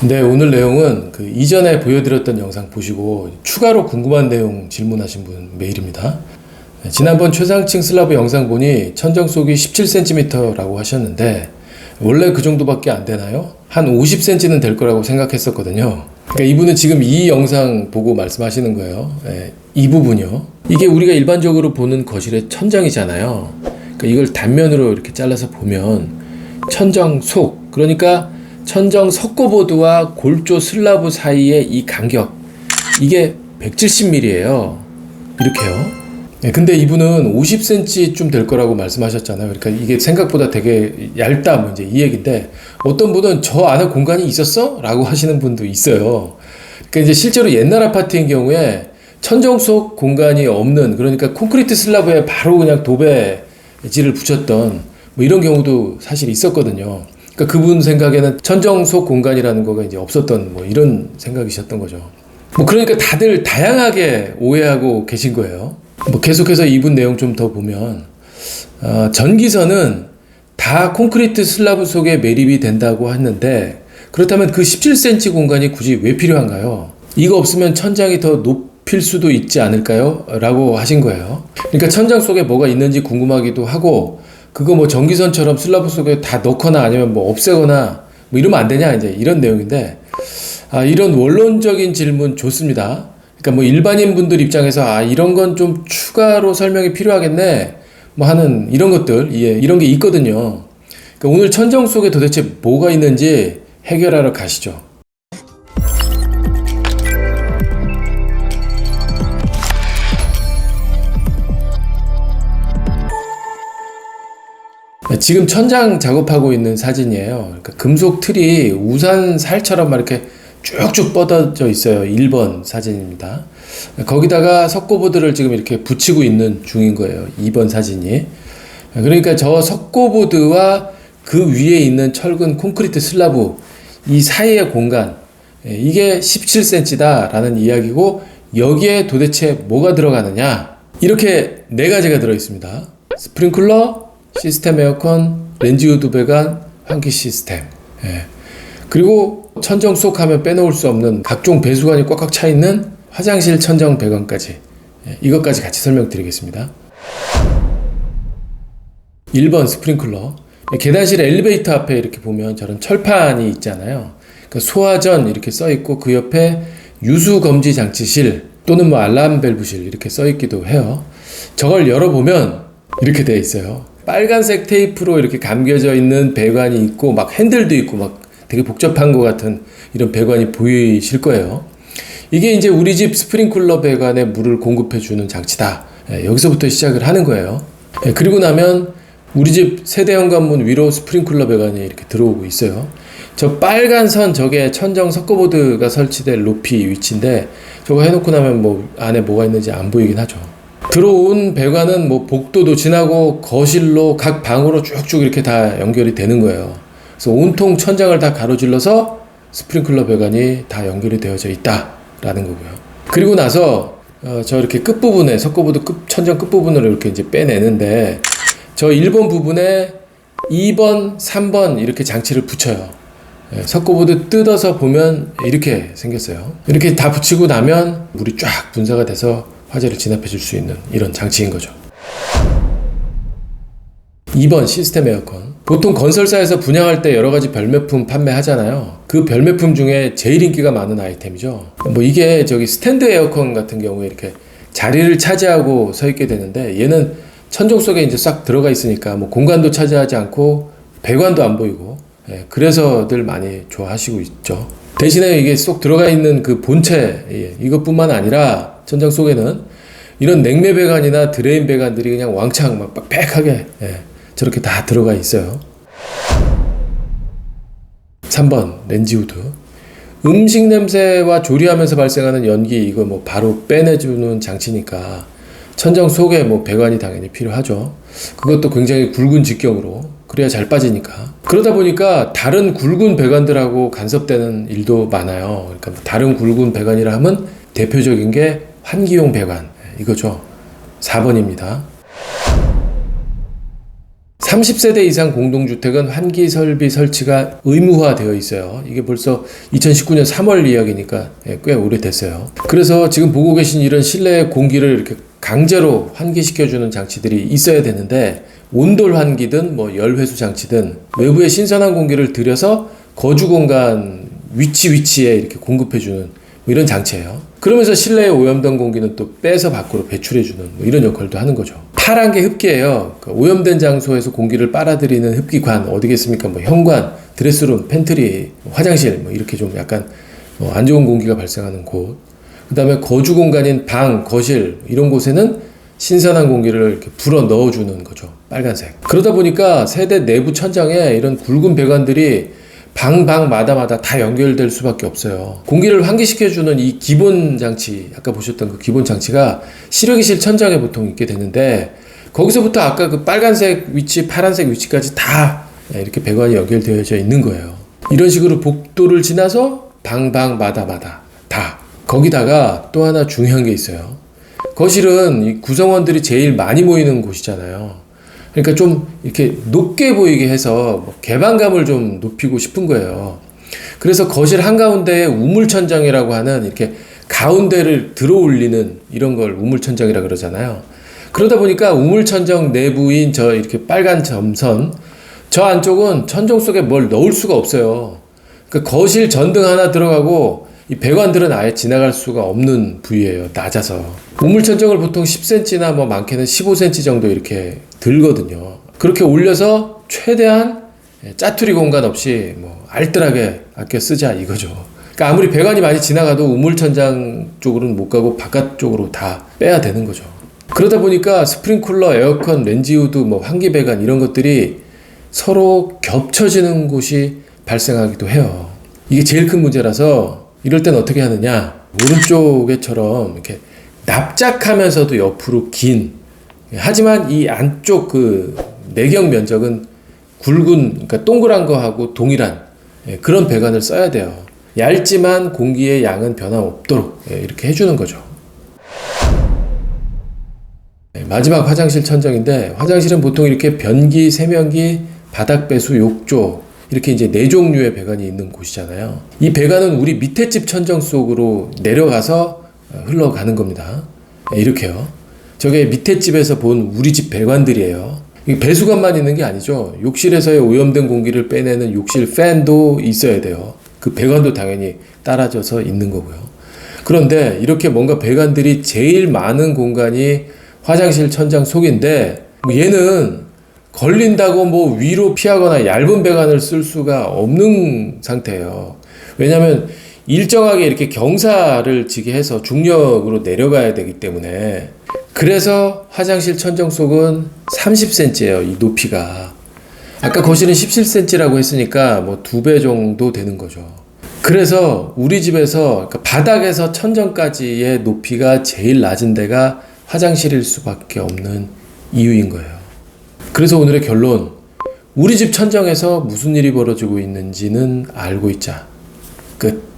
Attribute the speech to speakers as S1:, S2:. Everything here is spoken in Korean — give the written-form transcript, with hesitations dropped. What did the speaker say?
S1: 네, 오늘 내용은 그 이전에 보여드렸던 영상 보시고 추가로 궁금한 내용 질문하신 분 메일입니다. 네, 지난번 최상층 슬라브 영상 보니 천정 속이 17cm라고 하셨는데 원래 그 정도밖에 안 되나요? 한 50cm는 될 거라고 생각했었거든요. 그러니까 이분은 지금 이 영상 보고 말씀하시는 거예요. 네, 이 부분이요. 이게 우리가 일반적으로 보는 거실의 천정이잖아요. 그러니까 이걸 단면으로 이렇게 잘라서 보면 천정 속, 그러니까 천정 석고보드와 골조 슬라브 사이의 이 간격, 이게 170mm예요. 이렇게요. 네, 근데 이분은 50cm쯤 될 거라고 말씀하셨잖아요. 그러니까 이게 생각보다 되게 얇다, 뭐 이제 이 얘기인데, 어떤 분은 저 안에 공간이 있었어? 라고 하시는 분도 있어요. 그러니까 이제 실제로 옛날 아파트인 경우에 천정 속 공간이 없는, 그러니까 콘크리트 슬라브에 바로 그냥 도배지를 붙였던 뭐 이런 경우도 사실 있었거든요. 그러니까 그분 생각에는 천정 속 공간이라는 거가 이제 없었던 뭐 이런 생각이셨던 거죠. 뭐 그러니까 다들 다양하게 오해하고 계신 거예요. 뭐 계속해서 이분 내용 좀 더 보면 전기선은 다 콘크리트 슬라브 속에 매립이 된다고 했는데, 그렇다면 그 17cm 공간이 굳이 왜 필요한가요? 이거 없으면 천장이 더 높일 수도 있지 않을까요? 라고 하신 거예요. 그러니까 천장 속에 뭐가 있는지 궁금하기도 하고, 그거 뭐 전기선처럼 슬라브 속에 다 넣거나 아니면 뭐 없애거나 뭐 이러면 안 되냐, 이제 이런 내용인데, 이런 원론적인 질문 좋습니다. 그러니까 뭐 일반인 분들 입장에서 이런 건 좀 추가로 설명이 필요하겠네 뭐 하는 이런 것들, 이런 게 있거든요. 그러니까 오늘 천정 속에 도대체 뭐가 있는지 해결하러 가시죠. 지금 천장 작업하고 있는 사진이에요. 그러니까 금속 틀이 우산 살처럼 막 이렇게 쭉쭉 뻗어져 있어요. 1번 사진입니다. 거기다가 석고보드를 지금 이렇게 붙이고 있는 중인 거예요. 2번 사진이. 그러니까 저 석고보드와 그 위에 있는 철근 콘크리트 슬라브, 이 사이의 공간, 이게 17cm다 라는 이야기고, 여기에 도대체 뭐가 들어가느냐, 이렇게 네 가지가 들어있습니다. 스프링클러, 시스템 에어컨, 렌즈우드 배관, 환기 시스템. 그리고 천정 속 하면 빼놓을 수 없는 각종 배수관이 꽉꽉 차 있는 화장실 천정 배관까지, 이것까지 같이 설명드리겠습니다. 1번 스프링클러. 계단실 엘리베이터 앞에 이렇게 보면 저런 철판이 있잖아요. 그러니까 소화전 이렇게 써 있고, 그 옆에 유수 검지 장치실 또는 뭐 알람 밸브실 이렇게 써 있기도 해요. 저걸 열어보면 이렇게 되어 있어요. 빨간색 테이프로 이렇게 감겨져 있는 배관이 있고, 막 핸들도 있고, 막 되게 복잡한 것 같은 이런 배관이 보이실 거예요. 이게 이제 우리 집 스프링클러 배관에 물을 공급해주는 장치다. 여기서부터 시작을 하는 거예요. 그리고 나면 우리 집 세대 현관문 위로 스프링클러 배관이 이렇게 들어오고 있어요. 저 빨간 선, 저게 천정 석고보드가 설치될 높이 위치인데, 저거 해놓고 나면 뭐 안에 뭐가 있는지 안 보이긴 하죠. 들어온 배관은 뭐 복도도 지나고 거실로 각 방으로 쭉쭉 이렇게 다 연결이 되는 거예요. 그래서 온통 천장을 다 가로질러서 스프링클러 배관이 다 연결이 되어져 있다라는 거고요. 그리고 나서 저 이렇게 끝부분에 석고보드 천장 끝부분을 이렇게 이제 빼내는데, 저 1번 부분에 2번, 3번 이렇게 장치를 붙여요. 석고보드 뜯어서 보면 이렇게 생겼어요. 이렇게 다 붙이고 나면 물이 쫙 분사가 돼서 화재를 진압해 줄 수 있는 이런 장치인 거죠. 2번 시스템 에어컨. 보통 건설사에서 분양할 때 여러 가지 별매품 판매하잖아요. 그 별매품 중에 제일 인기가 많은 아이템이죠. 뭐 이게 저기 스탠드 에어컨 같은 경우에 이렇게 자리를 차지하고 서 있게 되는데, 얘는 천정 속에 이제 싹 들어가 있으니까 뭐 공간도 차지하지 않고 배관도 안 보이고, 그래서들 많이 좋아하시고 있죠. 대신에 이게 쏙 들어가 있는 그 본체, 이것뿐만 아니라 천장 속에는 이런 냉매 배관이나 드레인 배관들이 그냥 왕창 막 빽빽하게 저렇게 다 들어가 있어요. 3번 렌즈우드. 음식 냄새와 조리하면서 발생하는 연기, 이거 뭐 바로 빼내주는 장치니까 천정 속에 뭐 배관이 당연히 필요하죠. 그것도 굉장히 굵은 직경으로, 그래야 잘 빠지니까. 그러다 보니까 다른 굵은 배관들하고 간섭되는 일도 많아요. 그러니까 다른 굵은 배관이라 하면 대표적인 게 환기용 배관, 이거죠. 4번입니다. 30세대 이상 공동주택은 환기 설비 설치가 의무화되어 있어요. 이게 벌써 2019년 3월 이야기니까 꽤 오래됐어요. 그래서 지금 보고 계신 이런 실내 공기를 이렇게 강제로 환기시켜주는 장치들이 있어야 되는데, 온돌 환기든 뭐 열회수 장치든 외부에 신선한 공기를 들여서 거주 공간 위치에 이렇게 공급해주는 뭐 이런 장치예요. 그러면서 실내에 오염된 공기는 또 빼서 밖으로 배출해주는 뭐 이런 역할도 하는 거죠. 파란 게 흡기예요. 그러니까 오염된 장소에서 공기를 빨아들이는 흡기관 어디겠습니까? 뭐 현관, 드레스룸, 팬트리, 화장실 뭐 이렇게 좀 약간 안 좋은 공기가 발생하는 곳. 그 다음에 거주 공간인 방, 거실 이런 곳에는 신선한 공기를 이렇게 불어 넣어주는 거죠. 빨간색. 그러다 보니까 세대 내부 천장에 이런 굵은 배관들이 방마다 다 연결될 수밖에 없어요. 공기를 환기시켜주는 이 기본 장치, 아까 보셨던 그 기본 장치가 실외기실 천장에 보통 있게 되는데, 거기서부터 아까 그 빨간색 위치, 파란색 위치까지 다 이렇게 배관이 연결되어져 있는 거예요. 이런 식으로 복도를 지나서 방마다 다. 거기다가 또 하나 중요한 게 있어요. 거실은 이 구성원들이 제일 많이 모이는 곳이잖아요. 그러니까 좀 이렇게 높게 보이게 해서 뭐 개방감을 좀 높이고 싶은 거예요. 그래서 거실 한가운데에 우물천장이라고 하는 이렇게 가운데를 들어 올리는 이런 걸 우물천장이라 그러잖아요. 그러다 보니까 우물천장 내부인 저 이렇게 빨간 점선, 저 안쪽은 천정 속에 뭘 넣을 수가 없어요. 그러니까 거실 전등 하나 들어가고 이 배관들은 아예 지나갈 수가 없는 부위예요. 낮아서. 우물천정을 보통 10cm나 뭐 많게는 15cm 정도 이렇게 들거든요. 그렇게 올려서 최대한 짜투리 공간 없이 뭐 알뜰하게 아껴 쓰자 이거죠. 그러니까 아무리 배관이 많이 지나가도 우물천장 쪽으로는 못 가고 바깥쪽으로 다 빼야 되는 거죠. 그러다 보니까 스프링쿨러, 에어컨, 렌지우드, 뭐 환기 배관 이런 것들이 서로 겹쳐지는 곳이 발생하기도 해요. 이게 제일 큰 문제라서 이럴 땐 어떻게 하느냐, 오른쪽에처럼 이렇게 납작하면서도 옆으로 긴, 하지만 이 안쪽 그 내경 면적은 굵은, 그러니까 동그란 거하고 동일한 그런 배관을 써야 돼요. 얇지만 공기의 양은 변함없도록 이렇게 해주는 거죠. 마지막 화장실 천정인데, 화장실은 보통 이렇게 변기, 세면기, 바닥 배수, 욕조 이렇게 이제 4종류의 배관이 있는 곳이잖아요. 이 배관은 우리 밑에 집 천정 속으로 내려가서 흘러가는 겁니다. 이렇게요. 저게 밑에 집에서 본 우리 집 배관들이에요. 배수관만 있는 게 아니죠. 욕실에서의 오염된 공기를 빼내는 욕실 팬도 있어야 돼요. 그 배관도 당연히 따라져서 있는 거고요. 그런데 이렇게 뭔가 배관들이 제일 많은 공간이 화장실 천장 속인데, 얘는 걸린다고 뭐 위로 피하거나 얇은 배관을 쓸 수가 없는 상태예요. 왜냐하면 일정하게 이렇게 경사를 지게 해서 중력으로 내려가야 되기 때문에. 그래서 화장실 천정 속은 30cm예요. 이 높이가. 아까 거실은 17cm라고 했으니까 뭐 2배 정도 되는 거죠. 그래서 우리 집에서 그러니까 바닥에서 천정까지의 높이가 제일 낮은 데가 화장실일 수밖에 없는 이유인 거예요. 그래서 오늘의 결론, 우리 집 천정에서 무슨 일이 벌어지고 있는지는 알고 있자. 끝.